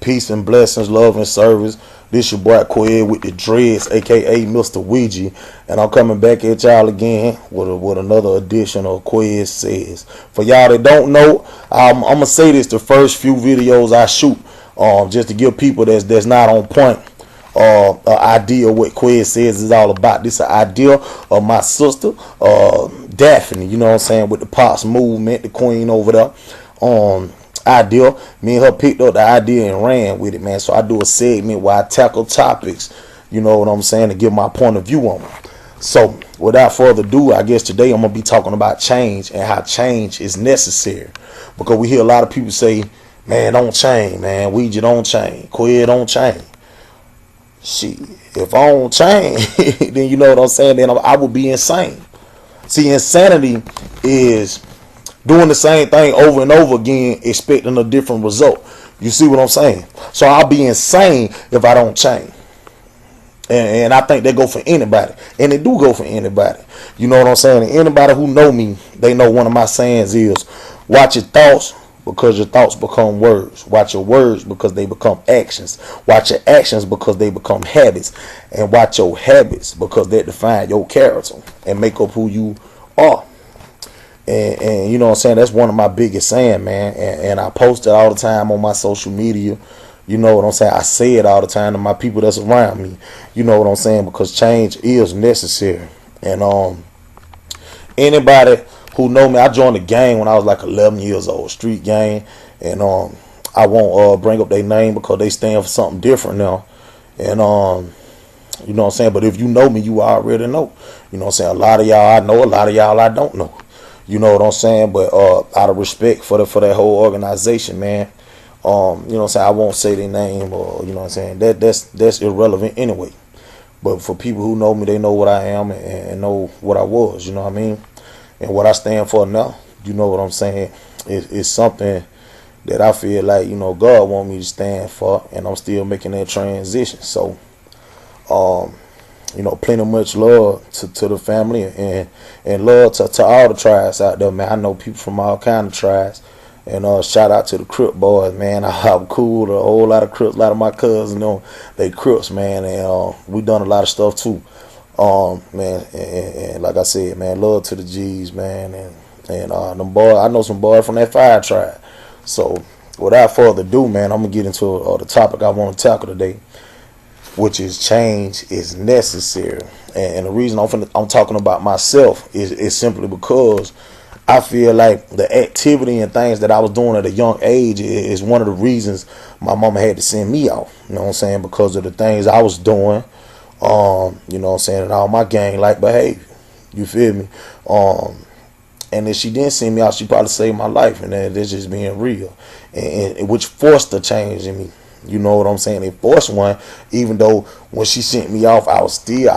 Peace and blessings, love and service. This your boy Quid with the dreads, aka Mr. Ouija, and I'm coming back at y'all again with another edition of Quid Says. For y'all that don't know, I'm gonna say this the first few videos I shoot, just to give people that's not on point an idea of what Quid Says is all about. This is an idea of my sister, Daphne, you know what I'm saying, with the P.O.P.S movement, the queen over there. Idea, me and her picked up the idea and ran with it, man. So I do a segment where I tackle topics, you know what I'm saying, to give my point of view on them. So without further ado, I guess today I'm gonna be talking about change and how change is necessary, because we hear a lot of people say, man, don't change, man, Ouija don't change, Quid don't change. Shit, if I don't change, then you know what I'm saying, then I would be insane. See, insanity is doing the same thing over and over again, expecting a different result. You see what I'm saying? So I'll be insane if I don't change. And I think they go for anybody. And they do go for anybody. You know what I'm saying? And anybody who know me, they know one of my sayings is, watch your thoughts because your thoughts become words. Watch your words because they become actions. Watch your actions because they become habits. And watch your habits because they define your character and make up who you are. And you know what I'm saying, that's one of my biggest saying, man, and I post it all the time on my social media. You know what I'm saying, I say it all the time to my people that's around me. You know what I'm saying, because change is necessary. And anybody who know me, I joined the gang when I was like 11 years old, street gang, and I won't bring up their name because they stand for something different now. And you know what I'm saying, but if you know me, you already know. You know what I'm saying, a lot of y'all I know, a lot of y'all I don't know. You know what I'm saying? But out of respect for that whole organization, man, you know what I'm saying, I won't say their name, or you know what I'm saying, that's irrelevant anyway. But for people who know me, they know what I am and know what I was, you know what I mean? And what I stand for now, you know what I'm saying, it's something that I feel like, you know, God want me to stand for, and I'm still making that transition. So you know, plenty much love to the family, and love to all the tribes out there, man. I know people from all kind of tribes, and shout out to the Crip boys, man. I'm cool. A whole lot of Crips, a lot of my cousins, you know, they Crips, man, and we done a lot of stuff too, man. And like I said, man, love to the G's, man, and them boys. I know some boys from that Fire tribe. So without further ado, man, I'm gonna get into the topic I want to tackle today, which is change is necessary. And the reason I'm talking about myself is simply because I feel like the activity and things that I was doing at a young age is one of the reasons my mama had to send me out. You know what I'm saying? Because of the things I was doing, you know what I'm saying, and all my gang-like behavior. You feel me? And if she didn't send me out, she probably saved my life, and that's just being real. And which forced the change in me. You know what I'm saying? It forced one, even though when she sent me off, I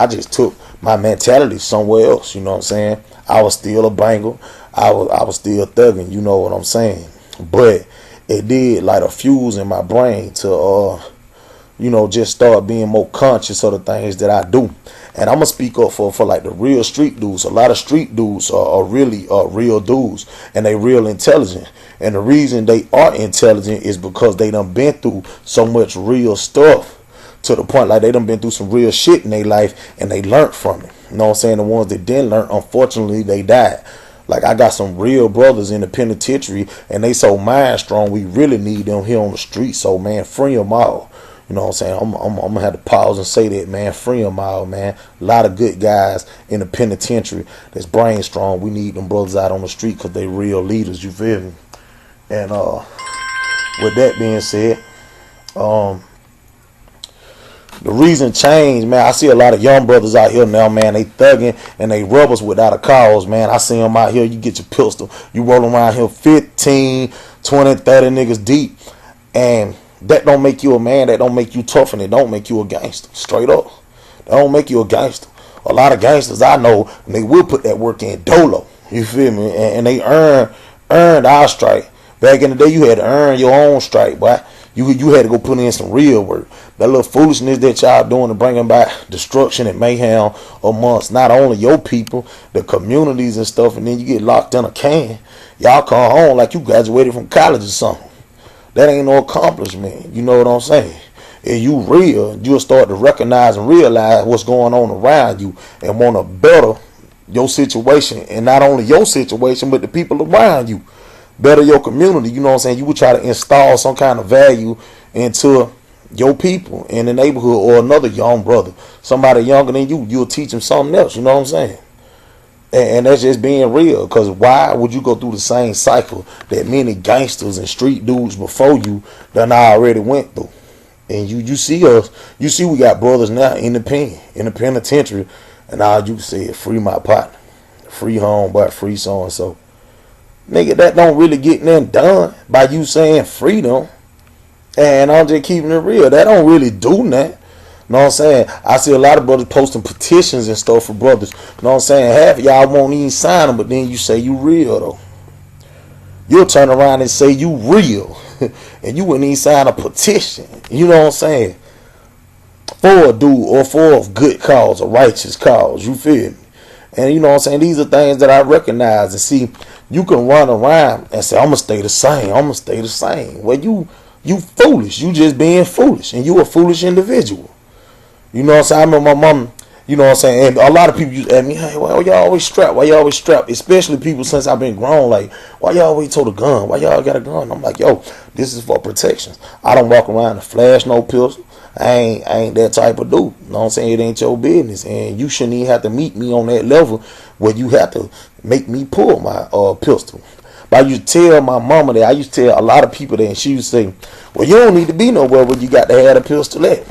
just took my mentality somewhere else. You know what I'm saying? I was still a banger. I was still thugging. You know what I'm saying? But it did light a fuse in my brain to, you know, just start being more conscious of the things that I do. And I'm gonna speak up for like the real street dudes. A lot of street dudes are really real dudes, and they real intelligent. And the reason they are intelligent is because they done been through so much real stuff, to the point like they done been through some real shit in their life, and they learned from it. You know what I'm saying? The ones that didn't learn, unfortunately, they died. Like, I got some real brothers in the penitentiary, and they so mind strong, we really need them here on the street. So, man, free them all. You know what I'm saying? I'm gonna have to pause and say that, man. Free them all, man. A lot of good guys in the penitentiary that's brain strong. We need them brothers out on the street because they real leaders. You feel me? And with that being said, the reason changed, man. I see a lot of young brothers out here now, man. They thugging and they rebels without a cause, man. I see them out here. You get your pistol, you rolling around here 15, 20, 30 niggas deep, and that don't make you a man. That don't make you tough, and it don't make you a gangster. Straight up, that don't make you a gangster. A lot of gangsters I know, and they will put that work in dolo. You feel me? And they earned our strike. Back in the day, you had to earn your own strike, boy. You had to go put in some real work. That little foolishness that y'all doing to bring about destruction and mayhem amongst not only your people, the communities and stuff, and then you get locked in a can. Y'all come home like you graduated from college or something. that ain't no accomplishment. You know what I'm saying? If you real, you'll start to recognize and realize what's going on around you and want to better your situation, and not only your situation but the people around you, better your community. You know what I'm saying? You would try to install some kind of value into your people in the neighborhood, or another young brother, somebody younger than you, you'll teach them something else. You know what I'm saying? And that's just being real. Because why would you go through the same cycle that many gangsters and street dudes before you done already went through? And you see us, you see we got brothers now in the penitentiary, and all you say is free my partner, free homeboy, free so and so. Nigga, that don't really get nothing done by you saying freedom. And I'm just keeping it real. That don't really do nothing. You know what I'm saying? I see a lot of brothers posting petitions and stuff for brothers. You know what I'm saying? Half of y'all won't even sign them, but then you say you real though. You'll turn around and say you real, and you wouldn't even sign a petition. You know what I'm saying? For a dude or for a good cause, a righteous cause. You feel me? And you know what I'm saying? These are things that I recognize and see. You can run around and say, I'm going to stay the same. I'm going to stay the same. Well, you foolish. You just being foolish. And you a foolish individual. You know what I'm saying? I remember my mom, you know what I'm saying? And a lot of people used to ask me, hey, why y'all always strapped? Why y'all always strapped? Especially people since I've been grown. Like, why y'all always told a gun? Why y'all got a gun? I'm like, yo, this is for protection. I don't walk around and flash no pistol. I ain't that type of dude. You know what I'm saying? It ain't your business. And you shouldn't even have to meet me on that level where you have to make me pull my pistol. But I used to tell my mama that. I used to tell a lot of people that, and she used to say, well, you don't need to be nowhere where you got to have a pistol at.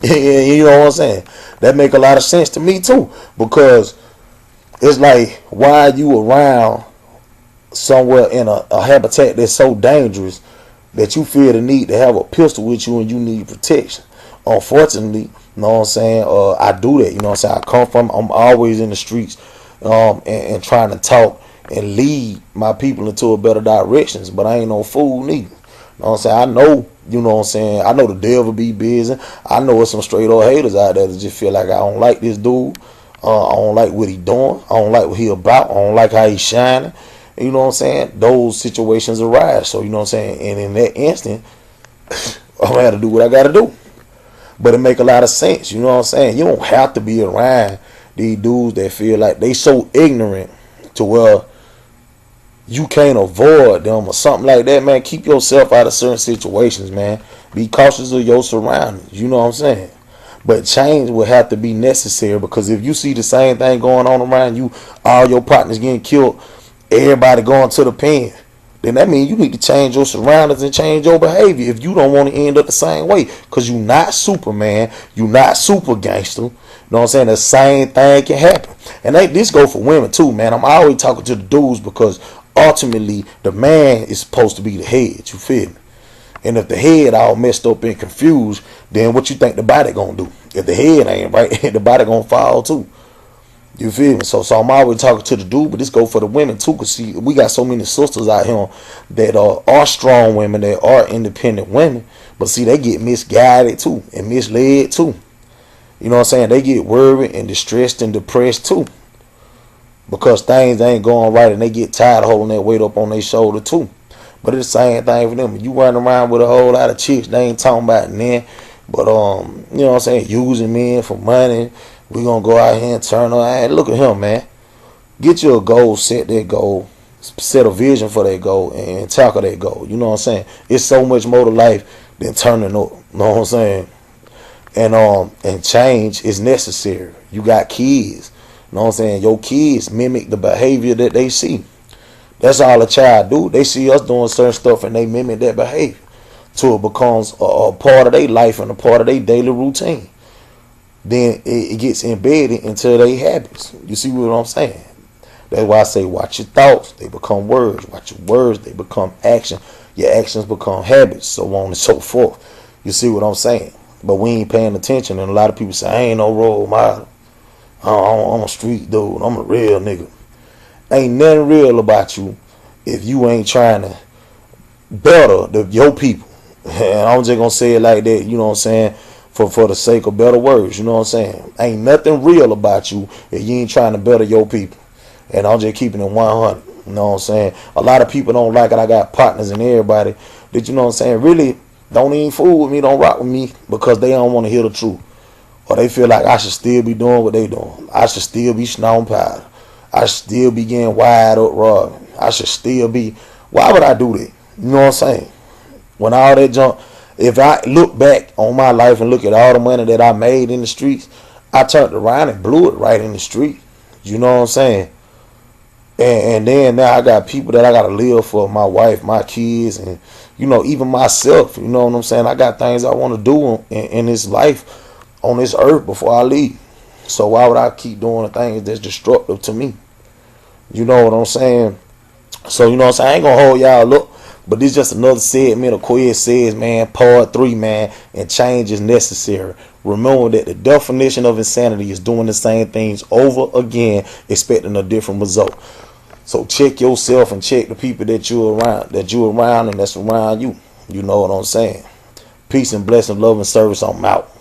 You know what I'm saying? That make a lot of sense to me too. Because it's like, why are you around somewhere in a habitat that's so dangerous that you feel the need to have a pistol with you and you need protection? Unfortunately, you know what I'm saying, I do that. You know what I'm saying? I'm always in the streets and trying to talk and lead my people into a better directions, but I ain't no fool neither. You know what I'm saying? I know, you know what I'm saying, I know the devil be busy. I know there's some straight old haters out there that just feel like I don't like this dude. I don't like what he doing. I don't like what he about. I don't like how he shining. You know what I'm saying? Those situations arise. So, you know what I'm saying? And in that instant, I'm going to have to do what I got to do. But it make a lot of sense. You know what I'm saying? You don't have to be around these dudes that feel like they so ignorant to where you can't avoid them or something like that, man. Keep yourself out of certain situations, man. Be cautious of your surroundings. You know what I'm saying? But change will have to be necessary, because if you see the same thing going on around you, all your partners getting killed, everybody going to the pen, then that means you need to change your surroundings and change your behavior if you don't want to end up the same way. Because you're not Superman. You're not super gangster. You know what I'm saying? The same thing can happen. And this go for women too, man. I'm always talking to the dudes because ultimately the man is supposed to be the head. You feel me? And if the head all messed up and confused, then what you think the body gonna do? If the head ain't right, the body gonna fall too. You feel me? So I'm always talking to the dude, but this go for the women too. Cause see, we got so many sisters out here that are strong women, that are independent women, but see, they get misguided too and misled too. You know what I'm saying? They get worried and distressed and depressed too, because things ain't going right, and they get tired of holding that weight up on their shoulder too. But it's the same thing for them. You run around with a whole lot of chicks, they ain't talking about men, but you know what I'm saying, using men for money. We gonna go out here and turn around. Look at him, man. Get you a goal, set that goal, set a vision for that goal, and tackle that goal. You know what I'm saying? It's so much more to life than turning up. You know what I'm saying? And change is necessary. You got kids. You know what I'm saying? Your kids mimic the behavior that they see. That's all a child do. They see us doing certain stuff and they mimic that behavior till it becomes a part of their life and a part of their daily routine. Then it gets embedded into their habits. You see what I'm saying? That's why I say watch your thoughts. They become words. Watch your words. They become action. Your actions become habits, so on and so forth. You see what I'm saying? But we ain't paying attention, and a lot of people say, I ain't no role model. I'm a street dude. I'm a real nigga. Ain't nothing real about you if you ain't trying to better your people. And I'm just going to say it like that, you know what I'm saying, for the sake of better words, you know what I'm saying. Ain't nothing real about you if you ain't trying to better your people. And I'm just keeping it 100. You know You know what I'm saying? A lot of people don't like it. I got partners and everybody that, you know what I'm saying, really don't even fool with me, don't rock with me because they don't want to hear the truth. Or they feel like I should still be doing what they doing. I should still be snorting powder. I should still be getting wide up robbing. I should still be. Why would I do that? You know what I'm saying? When all that junk, if I look back on my life and look at all the money that I made in the streets, I turned around and blew it right in the street. You know what I'm saying? And then now I got people that I gotta live for, my wife, my kids, and even myself. You know what I'm saying? I got things I want to do in this life, on this earth before I leave. So why would I keep doing the things that's destructive to me? You know what I'm saying? So you know what I'm saying? I ain't gonna hold y'all up, but this is just another segment of Quiz Says, man, part 3, man, and change is necessary. Remember that the definition of insanity is doing the same things over again, expecting a different result. So check yourself and check the people that you're around and that's around you. You know what I'm saying? Peace and blessing, love and service. I'm out.